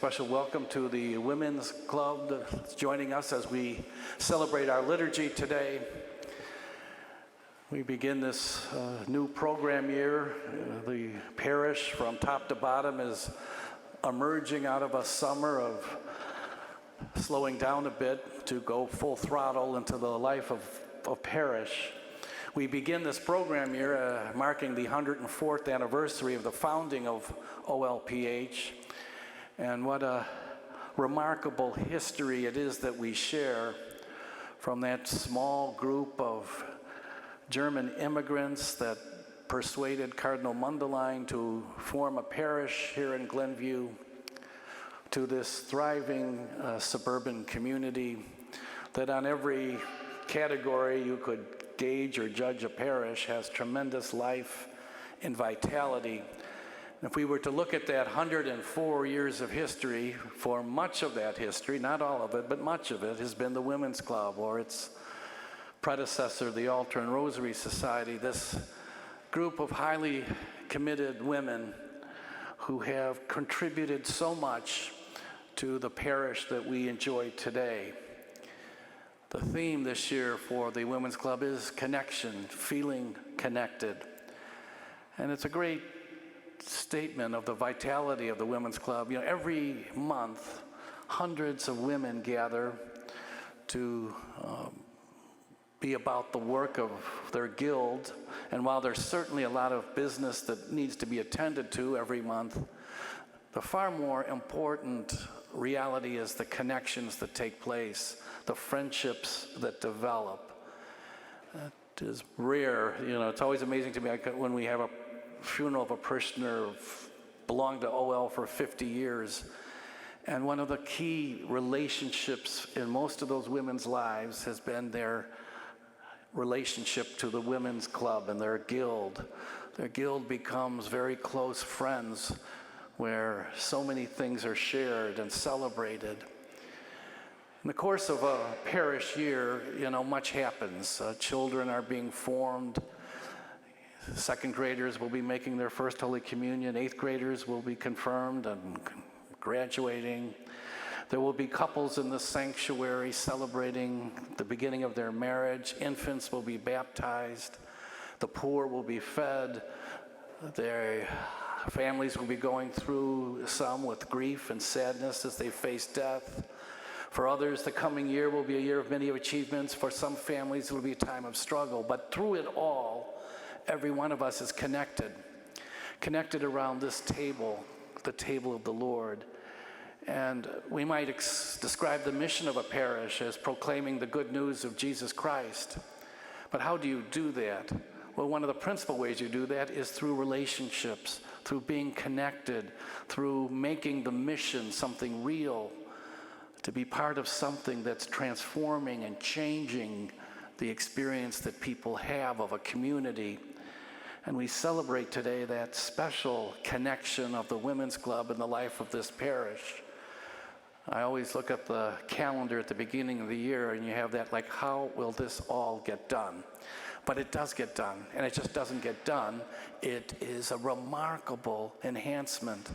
special welcome to the Women's Club that's joining us as we celebrate our liturgy today. We begin this new program year. The parish from top to bottom is emerging out of a summer of slowing down a bit to go full throttle into the life of parish. We begin this program year marking the 104th anniversary of the founding of OLPH. And what a remarkable history it is that we share from that small group of German immigrants that persuaded Cardinal Mundelein to form a parish here in Glenview, to this thriving suburban community that on every category you could gauge or judge a parish has tremendous life and vitality. If we were to look at that 104 years of history, for much of that history, not all of it, but much of it has been the Women's Club or its predecessor, the Altar and Rosary Society, this group of highly committed women who have contributed so much to the parish that we enjoy today. The theme this year for the Women's Club is connection, feeling connected. And it's a great statement of the vitality of the Women's Club. You know, every month, hundreds of women gather to be about the work of their guild. And while there's certainly a lot of business that needs to be attended to every month, the far more important reality is the connections that take place, the friendships that develop. It is rare, you know, it's always amazing to me when we have a funeral of a parishioner belonged to OL for 50 years. And one of the key relationships in most of those women's lives has been their relationship to the Women's Club and their guild. Their guild becomes very close friends where so many things are shared and celebrated. In the course of a parish year, you know, much happens. Children are being formed. Second graders will be making their first Holy Communion. Eighth graders will be confirmed and graduating. There will be couples in the sanctuary celebrating the beginning of their marriage. Infants will be baptized. The poor will be fed. Their families will be going through some with grief and sadness as they face death. For others, the coming year will be a year of many achievements. For some families, it will be a time of struggle. But through it all, every one of us is connected around this table, the table of the Lord. And we might describe the mission of a parish as proclaiming the good news of Jesus Christ. But how do you do that? Well, one of the principal ways you do that is through relationships, through being connected, through making the mission something real, to be part of something that's transforming and changing the experience that people have of a community. And we celebrate today that special connection of the Women's Club in the life of this parish. I always look at the calendar at the beginning of the year and you have that, like, how will this all get done? But it does get done, and it just doesn't get done. It is a remarkable enhancement.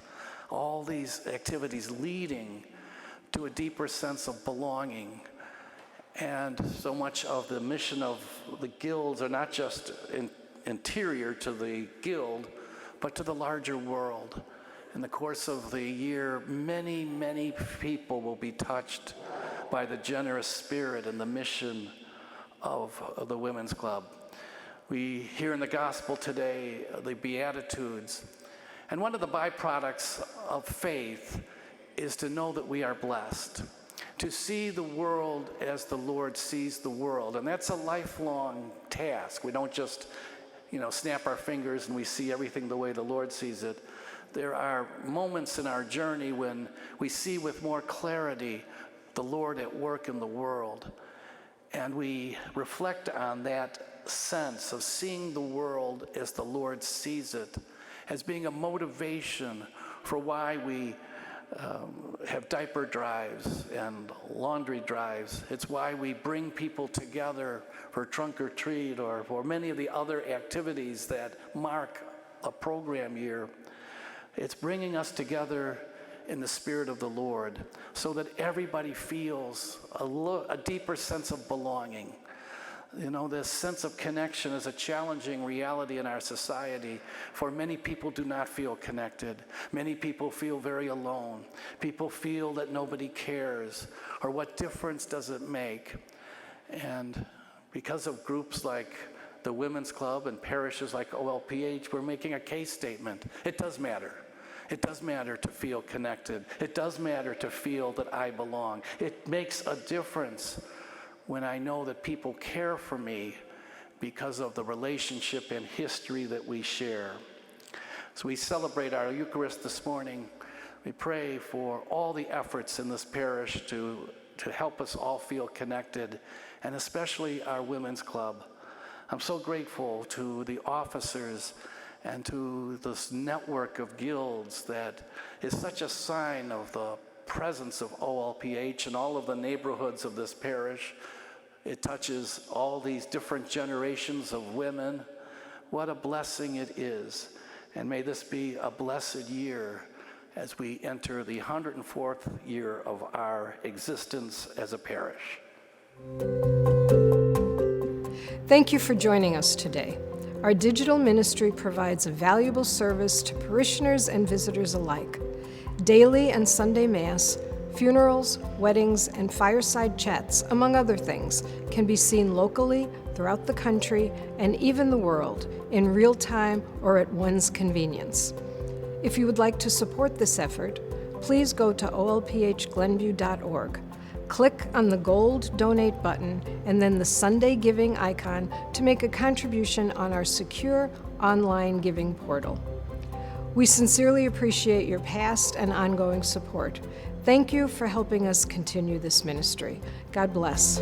All these activities leading to a deeper sense of belonging. And so much of the mission of the guilds are not just interior to the guild, but to the larger world. In the course of the year, many, many people will be touched by the generous spirit and the mission of the Women's Club. We hear in the gospel today the Beatitudes. And one of the byproducts of faith is to know that we are blessed, to see the world as the Lord sees the world. And that's a lifelong task. We don't just, you know, snap our fingers and we see everything the way the Lord sees it. There are moments in our journey when we see with more clarity the Lord at work in the world. And we reflect on that sense of seeing the world as the Lord sees it, as being a motivation for why we have diaper drives and laundry drives. It's why we bring people together for trunk or treat or for many of the other activities that mark a program year. It's bringing us together in the Spirit of the Lord so that everybody feels a deeper sense of belonging. You know, this sense of connection is a challenging reality in our society, for many people do not feel connected. Many people feel very alone. People feel that nobody cares, or what difference does it make? And because of groups like the Women's Club and parishes like OLPH, we're making a case statement. It does matter. It does matter to feel connected. It does matter to feel that I belong. It makes a difference when I know that people care for me because of the relationship and history that we share. So we celebrate our Eucharist this morning. We pray for all the efforts in this parish to help us all feel connected, and especially our Women's Club. I'm so grateful to the officers and to this network of guilds that is such a sign of the presence of OLPH in all of the neighborhoods of this parish. It touches all these different generations of women. What a blessing it is. And may this be a blessed year as we enter the 104th year of our existence as a parish. Thank you for joining us today. Our digital ministry provides a valuable service to parishioners and visitors alike. Daily and Sunday Mass, funerals, weddings, and fireside chats, among other things, can be seen locally, throughout the country, and even the world, in real time or at one's convenience. If you would like to support this effort, please go to olphglenview.org. Click on the gold donate button and then the Sunday giving icon to make a contribution on our secure online giving portal. We sincerely appreciate your past and ongoing support. Thank you for helping us continue this ministry. God bless.